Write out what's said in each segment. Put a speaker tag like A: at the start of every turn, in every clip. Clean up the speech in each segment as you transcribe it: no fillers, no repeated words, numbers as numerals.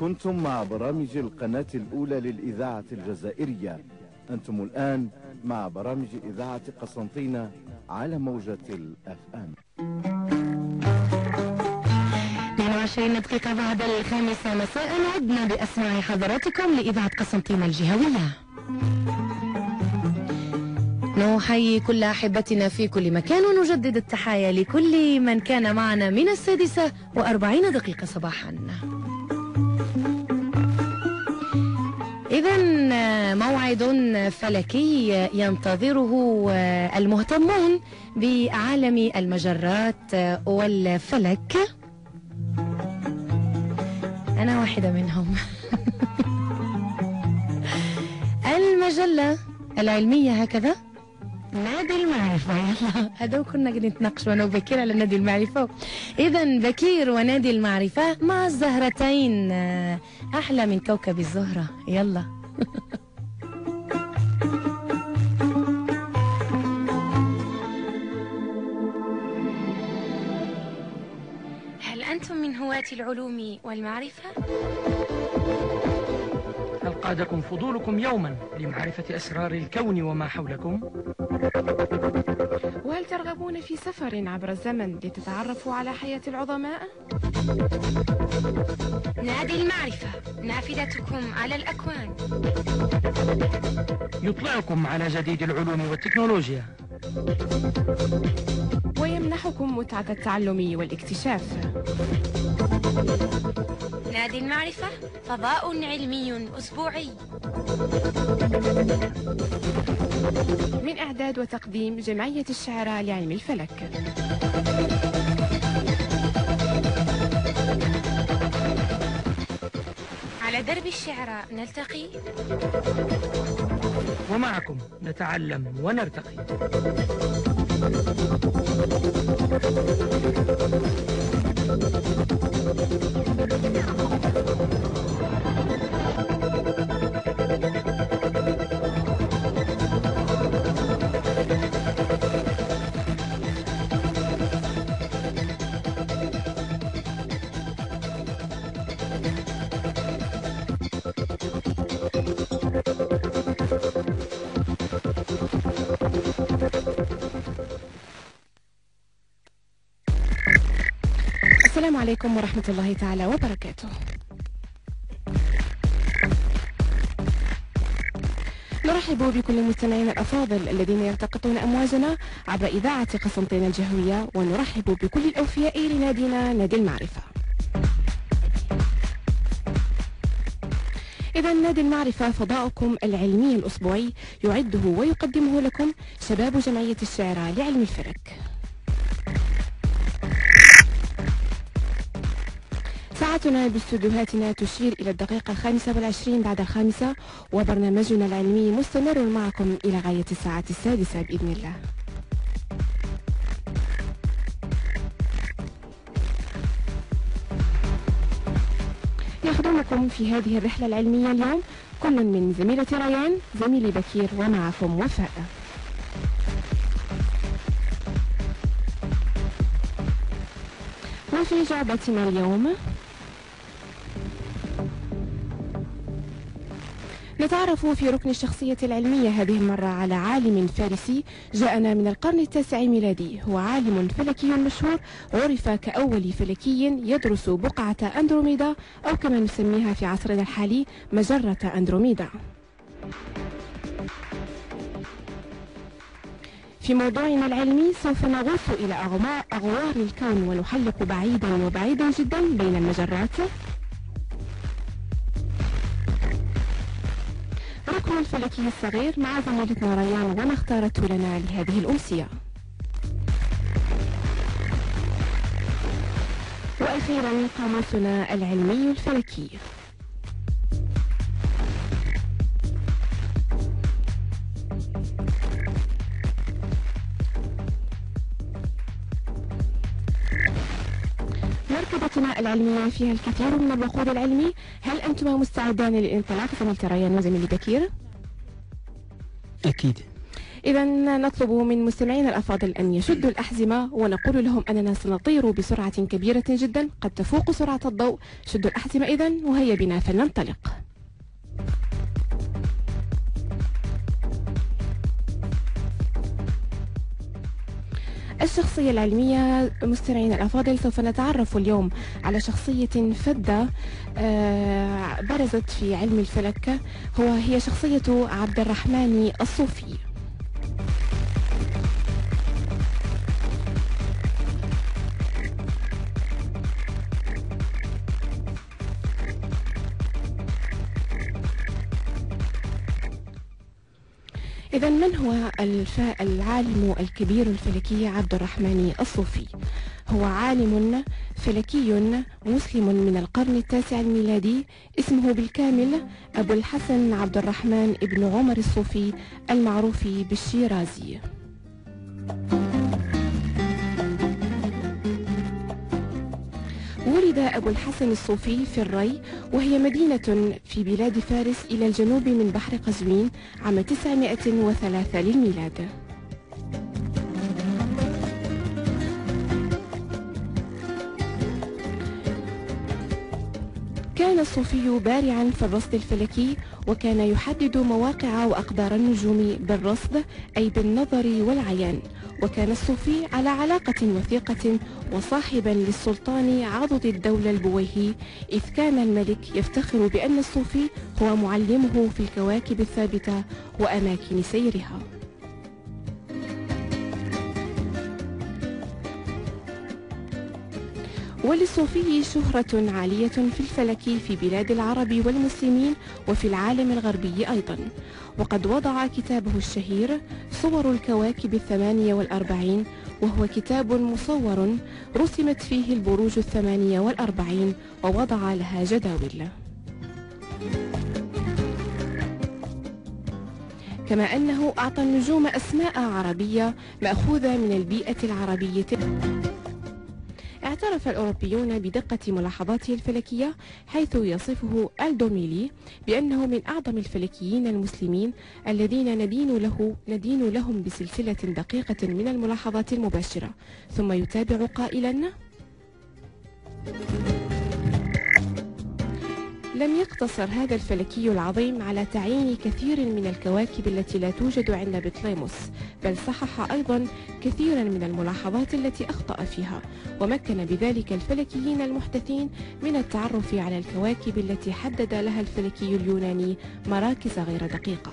A: كنتم مع برامج القناة الأولى للإذاعة الجزائرية. أنتم الآن مع برامج إذاعة قسنطينة على موجة الأفام.
B: 22 دقيقة بعد 5 مساء عدنا بأسماع حضراتكم لإذاعة قسنطينة الجهوية. نحيي كل أحبتنا في كل مكان ونجدد التحايا لكل من كان معنا من 6:40 صباحا. إذن موعد فلكي ينتظره المهتمون بعالم المجرات والفلك. أنا واحدة منهم. المجلة العلمية هكذا نادي المعرفة. يلا هذا كنا قاعدين نتناقش أنا وبكير على نادي المعرفة. إذا بكير ونادي المعرفة مع الزهرتين أحلى من كوكب الزهرة. يلا. هل أنتم من هواة العلوم والمعرفة؟
C: هل قادكم فضولكم يوما لمعرفة أسرار الكون وما حولكم؟
D: وهل ترغبون في سفر عبر الزمن لتتعرفوا على حياة العظماء؟
B: نادي المعرفة نافذتكم على الأكوان،
C: يطلعكم على جديد العلوم والتكنولوجيا،
D: ويمنحكم متعة التعلم والاكتشاف.
B: نادي المعرفة فضاء علمي أسبوعي
D: من إعداد وتقديم جمعية الشعراء لعلم الفلك.
B: على درب الشعراء نلتقي،
C: ومعكم نتعلم ونرتقي.
D: السلام عليكم ورحمة الله تعالى وبركاته. نرحب بكل المستمعين الأفاضل الذين يلتقطون أمواجنا عبر إذاعة قسنطينة الجهوية، ونرحب بكل الأوفياء لنادينا نادي المعرفة. إذا نادي المعرفة فضاؤكم العلمي الأسبوعي يعده ويقدمه لكم شباب جمعية الشعراء لعلم الفلك. ساعتنا باستديوهاتنا تشير إلى الدقيقة 25 بعد 5، وبرنامجنا العلمي مستمر معكم إلى غاية الساعة 6 بإذن الله. يخدمكم في هذه الرحلة العلمية اليوم كل من زميلة ريان، زميلي بكير، ومعكم وفاء. وفي جعبتنا اليوم نتعرف في ركن الشخصية العلمية هذه المرة على عالم فارسي جاءنا من القرن التاسع ميلادي. هو عالم فلكي مشهور، عرف كأول فلكي يدرس بقعة أندروميدا، أو كما نسميها في عصرنا الحالي مجرة أندروميدا. في موضوعنا العلمي سوف نغوص إلى أغوار الكون ونحلق بعيدا وبعيدا جدا بين المجرات. ركن الفلكي الصغير مع زميلتنا ريان وما اختارته لنا لهذه الأمسية. وأخيرا قاموسنا العلمي الفلكي. مركبتنا العلمية فيها الكثير من الوقود العلمي. هل أنتما مستعدان للانطلاق زميلتي ريان وزميلي بكير؟
C: أكيد.
D: إذا نطلب من مستمعينا الأفاضل أن يشدوا الأحزمة ونقول لهم أننا سنطير بسرعة كبيرة جدا قد تفوق سرعة الضوء. شدوا الأحزمة إذن وهيا بنا فلننطلق. الشخصية العلمية مستمعينا الأفاضل، سوف نتعرف اليوم على شخصية فذة برزت في علم الفلك. هي شخصية عبد الرحمن الصوفي. إذا من هو العالم الكبير الفلكي عبد الرحمن الصوفي؟ هو عالم فلكي مسلم من القرن التاسع الميلادي، اسمه بالكامل أبو الحسن عبد الرحمن ابن عمر الصوفي المعروف بالشيرازي. ولد أبو الحسن الصوفي في الري، وهي مدينة في بلاد فارس إلى الجنوب من بحر قزوين عام 903 للميلاد. كان الصوفي بارعا في الرصد الفلكي، وكان يحدد مواقع وأقدار النجوم بالرصد أي بالنظر والعيان. وكان الصوفي على علاقة وثيقة وصاحبا للسلطان عضد الدولة البويهي، إذ كان الملك يفتخر بأن الصوفي هو معلمه في الكواكب الثابتة وأماكن سيرها. وللصوفي شهرة عالية في الفلك في بلاد العرب والمسلمين وفي العالم الغربي أيضا، وقد وضع كتابه الشهير صور الكواكب 48، وهو كتاب مصور رسمت فيه البروج 48 ووضع لها جداول، كما أنه أعطى النجوم أسماء عربية مأخوذة من البيئة العربية. اعترف الأوروبيون بدقة ملاحظاته الفلكية، حيث يصفه الدوميلي بأنه من أعظم الفلكيين المسلمين الذين ندين لهم بسلسلة دقيقة من الملاحظات المباشرة. ثم يتابع قائلا: لم يقتصر هذا الفلكي العظيم على تعيين كثير من الكواكب التي لا توجد عند بطليموس، بل صحح أيضا كثيرا من الملاحظات التي أخطأ فيها، ومكن بذلك الفلكيين المحدثين من التعرف على الكواكب التي حدد لها الفلكي اليوناني مراكز غير دقيقة.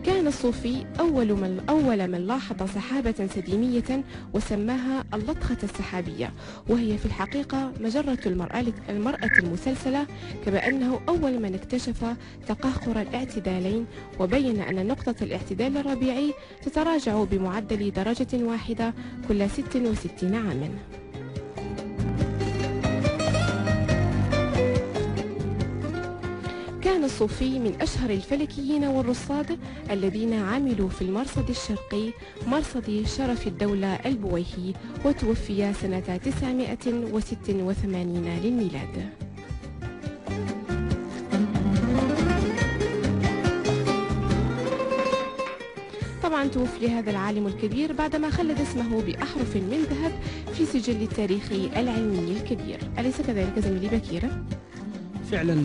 D: كان الصوفي أول من لاحظ سحابة سديمية وسماها اللطخة السحابية، وهي في الحقيقة مجرة المرأة المسلسلة، كما أنه أول من اكتشف تقهقر الاعتدالين، وبين أن نقطة الاعتدال الربيعي تتراجع بمعدل درجة واحدة كل 66 عاما. كان الصوفي من أشهر الفلكيين والرصاد الذين عملوا في المرصد الشرقي، مرصد شرف الدولة البويهي، وتوفي سنة 986 للميلاد. طبعا توفي هذا العالم الكبير بعدما خلد اسمه بأحرف من ذهب في سجل التاريخ العلمي الكبير. أليس كذلك زميلي بكير؟
E: فعلا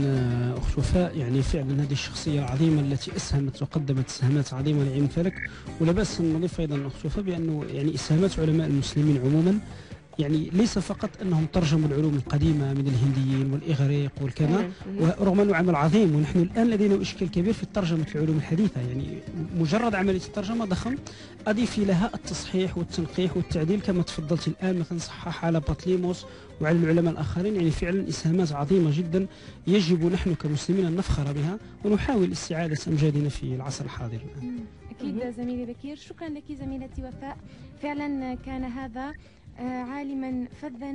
E: أخت وفاء، يعني فعلا هذه الشخصية العظيمة التي أسهمت وقدمت إسهامات عظيمة لعلم الفلك. ولا بأس أن نضيف أيضا أخت وفاء بأنه يعني إسهامات علماء المسلمين عموما يعني ليس فقط أنهم ترجموا العلوم القديمة من الهنديين والإغريق والكذا، ورغم أنه عمل عظيم، ونحن الآن لدينا إشكال كبير في ترجمة العلوم الحديثة. يعني مجرد عملية الترجمة ضخم، أضيف لها التصحيح والتنقيح والتعديل كما تفضلت الآن، مثلا صحح على بطليموس وعلى العلماء الآخرين. يعني فعلا إسهامات عظيمة جدا يجب نحن كمسلمين أن نفخر بها ونحاول استعادة أمجادنا في العصر الحاضر الآن.
B: أكيد زميلي بكير، شكرا لك زميلتي وفاء. فعلا كان هذا عالما فذا،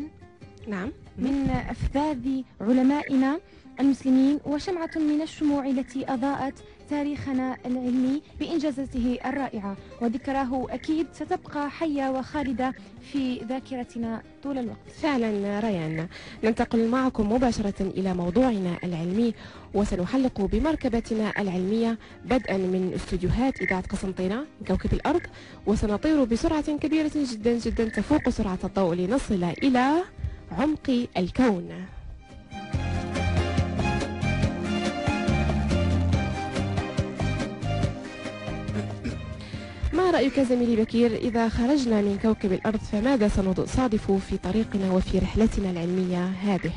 B: نعم، من أفذاذ علمائنا المسلمين، وشمعة من الشموع التي أضاءت
F: تاريخنا العلمي بإنجازاته الرائعة، وذكراه أكيد ستبقى حية وخالدة في ذاكرتنا طول الوقت.
D: فعلا ريان، ننتقل معكم مباشرة إلى موضوعنا العلمي، وسنحلق بمركبتنا العلمية بدءا من استديوهات إذاعة قسنطينة من كوكب الأرض، وسنطير بسرعة كبيرة جدا جدا تفوق سرعة الضوء لنصل إلى عمق الكون. ما رأيك زميلي بكير، إذا خرجنا من كوكب الأرض فماذا سنصادف في طريقنا وفي رحلتنا العلمية هذه؟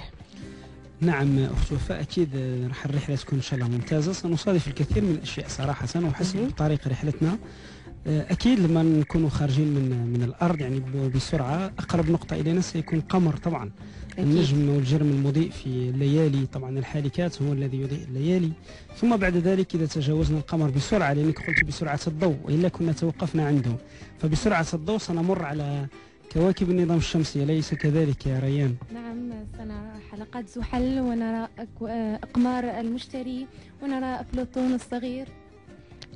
E: نعم أخت وفاء، أكيد راح الرحلة تكون إن شاء الله ممتازة. سنصادف الكثير من الأشياء صراحة، وحسب طريق رحلتنا أكيد لما نكون خارجين من الأرض يعني بسرعة، أقرب نقطة إلينا سيكون قمر طبعا. النجم والجرم المضيء في الليالي طبعا الحالكات هو الذي يضيء الليالي. ثم بعد ذلك إذا تجاوزنا القمر بسرعة، لأنك قلت بسرعة الضوء وإلا كنا توقفنا عنده، فبسرعة الضوء سنمر على كواكب النظام الشمسي، أليس كذلك يا ريان؟
F: نعم، سنرى حلقات زحل، ونرى أقمار المشتري، ونرى بلوتون الصغير.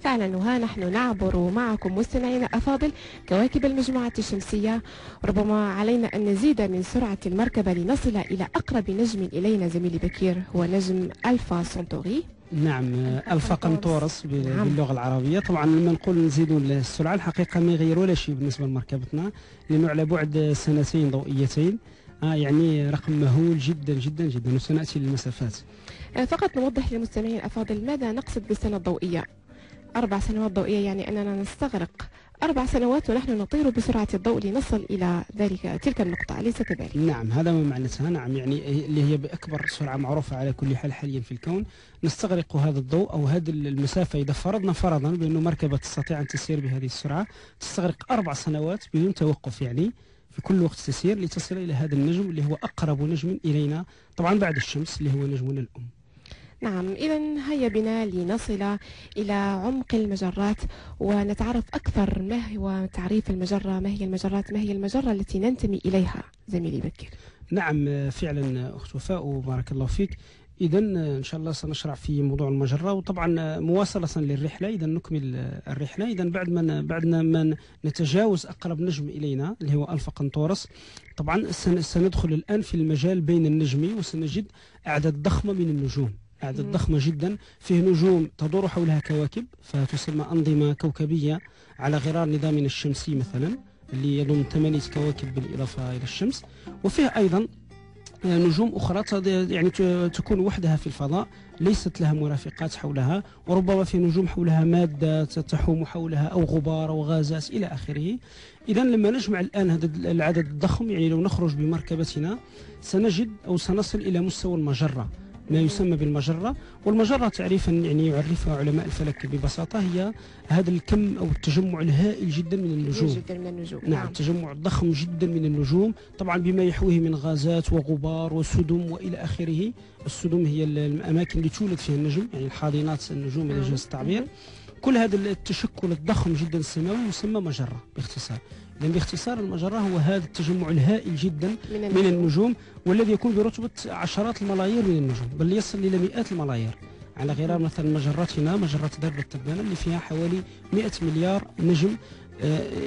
D: فعلا، وها نحن نعبر معكم مستمعينا أفاضل كواكب المجموعة الشمسية. ربما علينا أن نزيد من سرعة المركبة لنصل إلى أقرب نجم إلينا زميلي بكير، هو نجم ألفا سنتوري.
E: نعم، ألفا قنطورس باللغة العربية. طبعا لما نقول نزيدوا السرعة الحقيقة ما يغير ولا شيء بالنسبة لمركبتنا، لأنه على بعد سنتين ضوئيتين، يعني رقم مهول جدا جدا جدا، وسنأتي للمسافات.
D: فقط نوضح للمستمعين الأفاضل ماذا نقصد بالسنة الضوئية. 4 سنوات ضوئية يعني أننا نستغرق 4 سنوات ونحن نطير بسرعة الضوء لنصل إلى تلك النقطة، أليس كذلك؟
E: نعم، هذا ما معناتها. نعم، يعني اللي هي بأكبر سرعة معروفة على كل حال حاليا في الكون. نستغرق هذا الضوء أو هذه المسافة، إذا فرضا بأنه مركبة تستطيع أن تسير بهذه السرعة، تستغرق 4 سنوات بدون توقف، يعني في كل وقت تسير لتصل إلى هذا النجم اللي هو أقرب نجم إلينا طبعا بعد الشمس، اللي هو نجمنا الأم.
D: نعم، إذا هيا بنا لنصل إلى عمق المجرات ونتعرف أكثر ما هو تعريف المجرة، ما هي المجرات، ما هي المجرة التي ننتمي إليها زميلي بكير.
E: نعم فعلا أخت وفاء، وبارك الله فيك. إذا إن شاء الله سنشرع في موضوع المجرة، وطبعا مواصلة للرحلة. إذا نكمل الرحلة، إذا بعد ما نتجاوز أقرب نجم إلينا اللي هو ألفا قنطورس، طبعا سندخل الآن في المجال بين النجمي، وسنجد أعداد ضخمة من النجوم، أعداد ضخمة جدا. فيه نجوم تدور حولها كواكب، فتسمى أنظمة كوكبية على غرار نظامنا الشمسي مثلا، اللي يضم 8 كواكب بالإضافة إلى الشمس. وفيه أيضا نجوم أخرى يعني تكون وحدها في الفضاء، ليست لها مرافقات حولها، وربما في نجوم حولها مادة تحوم حولها أو غبار أو غازات إلى آخره. إذا لما نجمع الآن هذا العدد الضخم، يعني لو نخرج بمركبتنا سنجد أو سنصل إلى مستوى المجرة، ما يسمى بالمجرة. والمجرة تعريفا يعني يعرفها علماء الفلك ببساطة هي هذا الكم أو التجمع الهائل جدا من النجوم. نعم، تجمع ضخم جدا من النجوم، طبعا بما يحويه من غازات وغبار وسدم وإلى آخره. السدم هي الأماكن اللي تولد فيها النجم، يعني الحاضنات النجوم إذا جاز التعبير. كل هذا التشكل الضخم جدا السماوي يسمى مجرة باختصار. لأن باختصار المجرة هو هذا التجمع الهائل جدا من النجوم، والذي يكون برتبة عشرات الملايير من النجوم، بل يصل إلى مئات الملايير، على غرار مثلا مجرتنا مجرة درب التبانة اللي فيها حوالي 100 مليار نجم.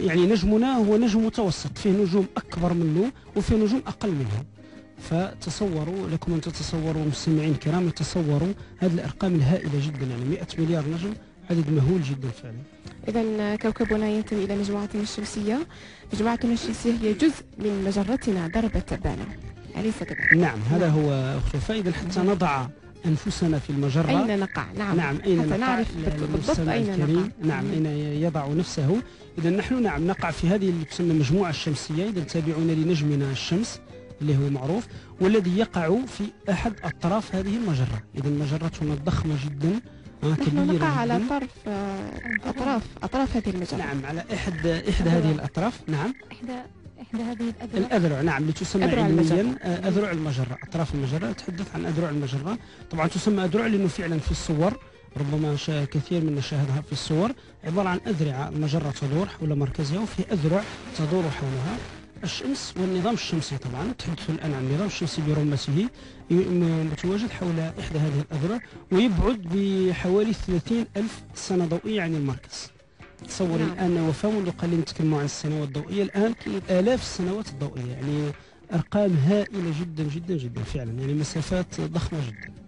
E: يعني نجمنا هو نجم متوسط، فيه نجوم أكبر منه وفيه نجوم أقل منه. فتصوروا لكم أن تتصوروا مستمعين الكرام، تصوروا هذه الأرقام الهائلة جدا، يعني 100 مليار نجم، عدد مهول جدا فعلا.
D: إذا كوكبنا ينتمي إلى مجموعتنا الشمسية، مجموعتنا الشمسية هي جزء من مجرتنا درب التبانة، أليس كذلك؟
E: نعم، هذا هو أخت وفاء. إذا حتى نضع أنفسنا في المجرة،
D: أين نقع؟
E: نعم أين
D: حتى
E: نقع،
D: نعرف بالضبط أين نقع.
E: نعم، أين يضع نفسه. إذا نحن نعم نقع في هذه اللي تسمى المجموعة الشمسية. إذا تابعون لنجمنا الشمس اللي هو معروف، والذي يقع في أحد أطراف هذه المجرة. إذا مجرتنا ضخمة جدا،
D: نحن نقع على أطراف هذه المجرة.
E: نعم، على إحدى هذه الأطراف. نعم،
F: إحدى هذه
E: الأذرع. نعم، اللي تسمى علميا أذرع المجرة، أطراف المجرة. أتحدث عن أذرع المجرة. طبعا تسمى أذرع لأنه فعلا في الصور ربما كثير منا شاهدها في الصور، عبارة عن أذرع. المجرة تدور حول مركزها وفي أذرع تدور حولها. الشمس والنظام الشمسي. طبعا نتحدث الآن عن النظام الشمسي برمته، متواجد حول إحدى هذه الأذرع، ويبعد بحوالي 30,000 سنة ضوئية عن المركز. تصوري الآن وفاة منذ قليل نتكلموا عن السنوات الضوئية، الآن آلاف السنوات الضوئية، يعني أرقام هائلة جدا جدا جدا فعلا، يعني مسافات ضخمة جدا.